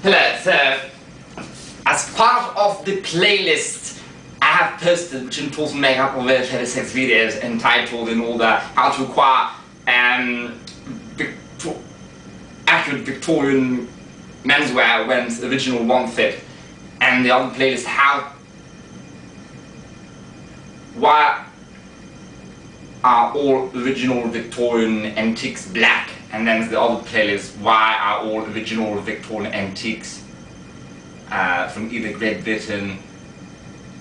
Hello, so as part of the playlist I have posted, which includes makeup of 36 videos entitled in order how to acquire accurate Victorian menswear when original won't fit, and the other playlist why are all original Victorian antiques black, and then the other playlist, why are all original Victorian antiques from either Great Britain,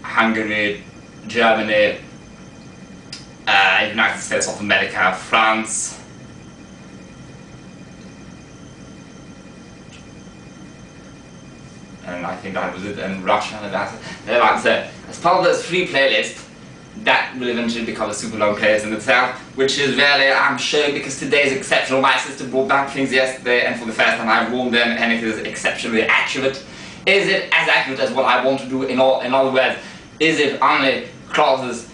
Hungary, Germany, United States of America, France, and I think that was it, and Russia, and that's it. As part of this free playlist, that will eventually become a super long playlist in itself, which is really, I'm sure, because today is exceptional. My sister brought back things yesterday, and for the first time I've worn them, and it is exceptionally accurate. Is it as accurate as what I want to do? In other words, is it only clothes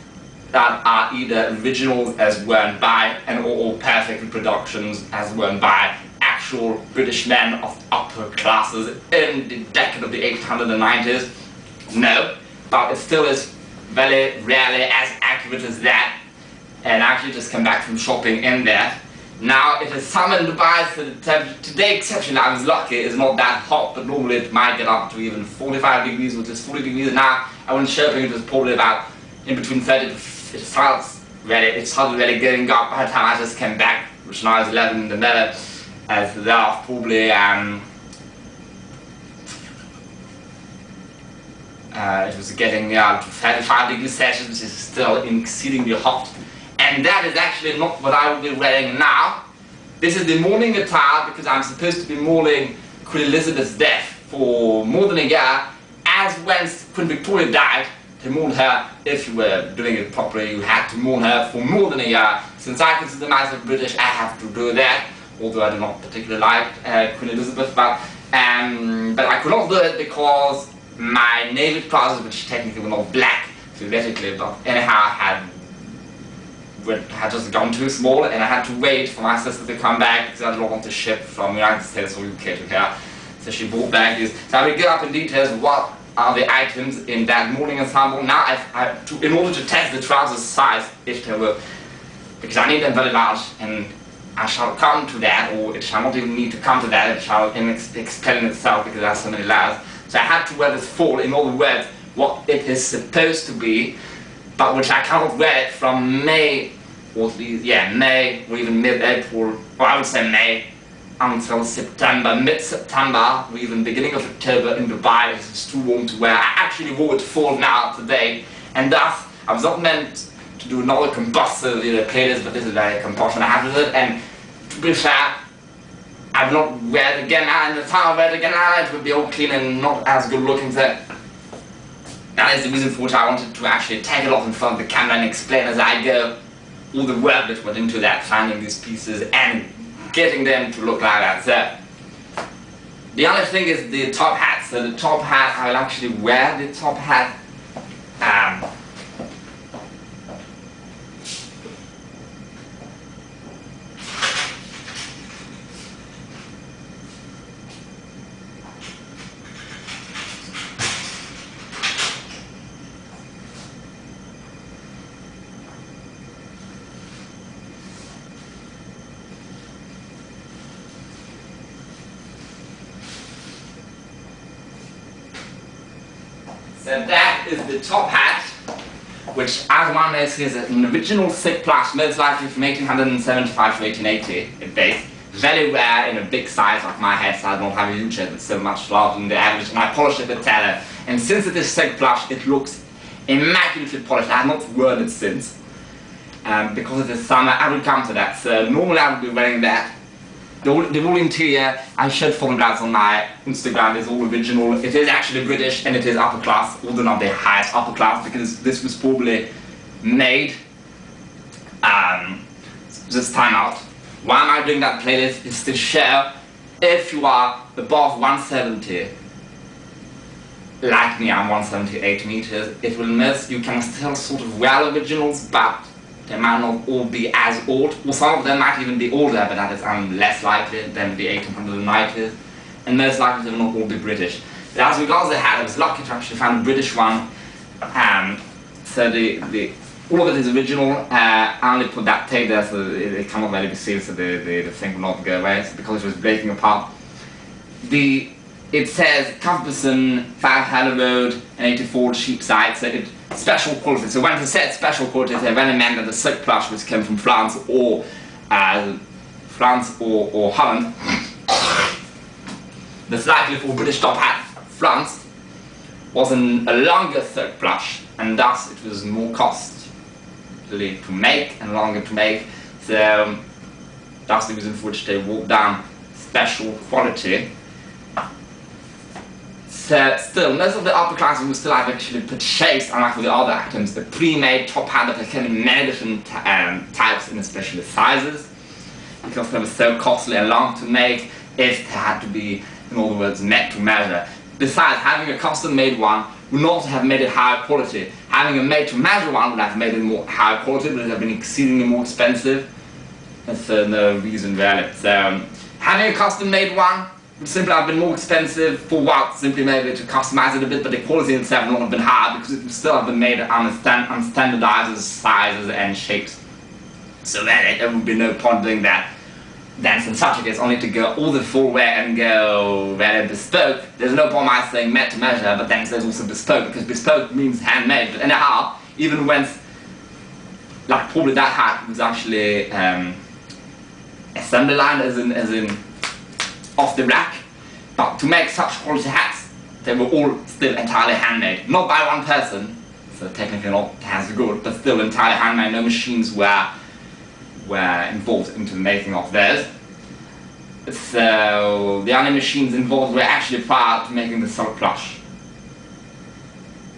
that are either originals as worn by, and or perfect reproductions as worn by actual British men of upper classes in the decade of the 890s? No, but it still is very rarely as accurate as that, and I actually just came back from shopping in there. Now it is summer in Dubai, so today exceptionally I was lucky, it's not that hot, but normally it might get up to even 45 degrees, which is 40 degrees now. I went shopping, it was probably about in between 30 to, it started really getting up by the time I just came back, which now is 11 in the middle, as there are probably it was getting to 35 degrees Celsius, which is still exceedingly hot. And that is actually not what I will be wearing now. This is the mourning attire, because I'm supposed to be mourning Queen Elizabeth's death for more than a year. As when Queen Victoria died, to mourn her, if you were doing it properly, you had to mourn her for more than a year. Since I consider myself British, I have to do that, although I do not particularly like Queen Elizabeth, but I could not do it because my navy trousers, which technically were not black theoretically, but anyhow had just gone too small, and I had to wait for my sister to come back because I did not want to ship from United States or UK to her. So she brought back these. So I will get up in details what are the items in that mourning ensemble. Now in order to test the trousers size, if they were, because I need them very large, and I shall come to that, or it shall not even need to come to that, it shall explain itself because it has so many layers. So I had to wear this full, in other words, what it is supposed to be, but which I cannot wear it from May, or May, or even mid-April, or I would say May, until September, mid-September, or even beginning of October in Dubai. It's too warm to wear. I actually wore it full now today, and thus I was not meant to do another combustive playlist, but this is very compulsion I have with it, and to be fair, I will not wear it again now, and the time I wear it again now, it will be all clean and not as good looking. So that is the reason for which I wanted to actually take it off in front of the camera and explain as I go all the work that went into that, finding these pieces and getting them to look like that. So the other thing is the top hat. So the top hat, I will actually wear the top hat so that is the top hat, which as one knows is an original thick plush, most likely from 1875 to 1880 in base. Very rare in a big size like my head, so I don't have a huge head, it's so much larger than the average, and I polished it with tallow. And since it is thick plush, it looks immaculately polished. I have not worn it since. Because it is summer, I will come to that. So normally I would be wearing that. The whole interior, I showed photographs on my Instagram, is all original. It is actually British, and it is upper class, although not the highest upper class, because this was probably made this time out. Why am I doing that playlist? Is to show if you are above 170, like me, I'm 178 meters, it will miss. You can still sort of wear originals, but they might not all be as old, or some of them might even be older, but that is less likely than the 1890s. and most likely they will not all be British. But as regards the hat, I was lucky to actually find a British one. So all of it is original. I only put that tape there so it cannot really be seen, so the thing will not go away, so because it was breaking apart. It says Cuthbertson, 5 Haller Road, and 84 Sheepside, so it's special quality. So when it said special quality, they really meant that the silk plush, which came from France or Holland, the slightly for British top hat, France, was a longer silk plush, and thus it was more costly to make and longer to make. So that's the reason for which they wrote down special quality. So still, most of the upper classes will still have actually purchased, unlike with the other items, a pre-made top hat that came in many different types and especially sizes, because they were so costly and long to make. It had to be, in other words, made to measure. Besides, having a custom-made one would not have made it higher quality. Having a made-to-measure one would have made it more higher quality, but it would have been exceedingly more expensive. And so no reason really. So having a custom-made one would simply have been more expensive for what? Simply maybe to customize it a bit, but the quality itself would not have been high because it would still have been made on standardized sizes and shapes. So really, there would be no point doing that. Then in such a case, only to go all the full way and go very bespoke. There's no point my saying made to measure, but then there's also bespoke, because bespoke means handmade. But anyhow, even when, like probably that hat was actually assembly line as in off the rack, but to make such quality hats, they were all still entirely handmade. Not by one person, so technically not as good, but still entirely handmade. No machines were involved into the making of theirs. So the only machines involved were actually prior to making the silk plush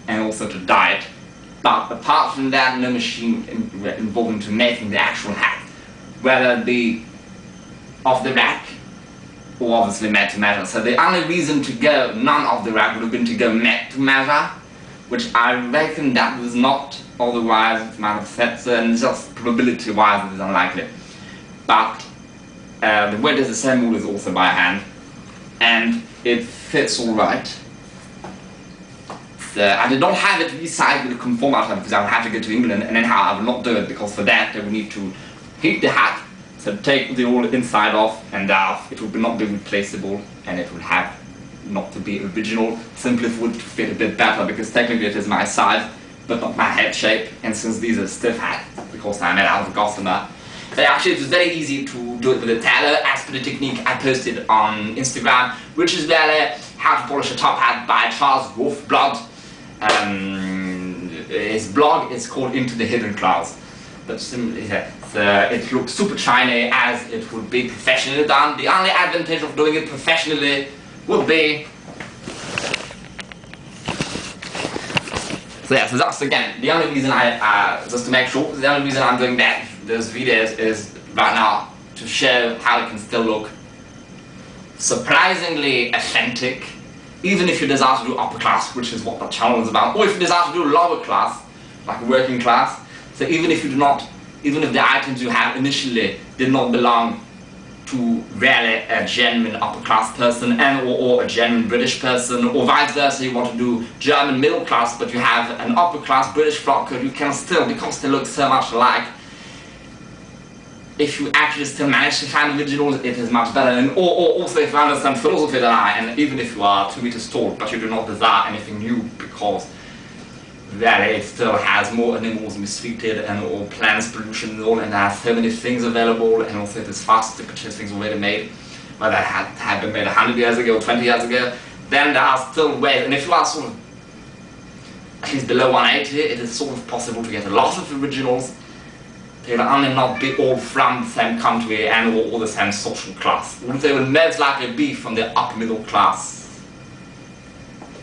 and also to dye it. But apart from that, no machine involved into making the actual hat, whether it be off the rack or obviously made to measure. So the only reason to go none of the rack would have been to go made to measure, which I reckon that was not otherwise it might have said so, and just probability wise it is unlikely. But the weight is the same rule is also by hand, and it fits alright. So I did not have it resized with a conform outline because I would have to go to England, and anyhow I would not do it because for that they would need to heat the hat, so take the whole inside off and out. It would not be replaceable, and it would have not to be original, simply for it to fit a bit better, because technically it is my size but not my head shape, and since these are stiff hats because I made out of gossamer, but actually it was very easy to do it with a tailor as per the technique I posted on Instagram, which is really how to polish a top hat by Charles Wolfblood. His blog is called Into the Hidden Clouds. But it looks super shiny as it would be professionally done. The only advantage of doing it professionally would be, so that's again, the only reason just to make sure, the only reason I'm doing those videos is right now to show how it can still look surprisingly authentic, even if you desire to do upper class, which is what the channel is about, or if you desire to do lower class, like working class. So even if the items you have initially did not belong to really a genuine upper class person or a genuine British person, or vice versa, you want to do German middle class but you have an upper class British frock coat, you can still, because they look so much alike, if you actually still manage to find originals, it is much better. And or also if you understand philosophy that and even if you are 2 meters tall but you do not desire anything new, because really it still has more animals mistreated and all plants pollution and all, and there are so many things available, and also it is fast to purchase things already made, whether had been made 100 years ago or 20 years ago, then there are still ways. And if you are sort of at least below 180, it is sort of possible to get a lot of originals. They will only not be all from the same country and all the same social class. They will most likely be from the upper middle class.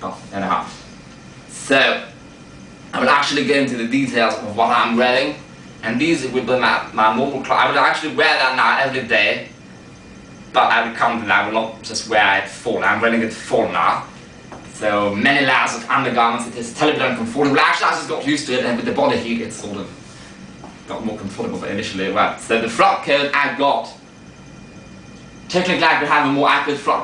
Oh, anyhow. So I will actually go into the details of what I'm wearing, and these will be my normal clothes. I will actually wear that now every day, but I will come to that. I will not just wear it full. I'm wearing it full now. So many layers of undergarments. It is terribly uncomfortable. Actually, I just got used to it, and with the body heat, it's sort of got more comfortable than initially. Right. So the frock coat I got. Technically, I could have a more accurate frock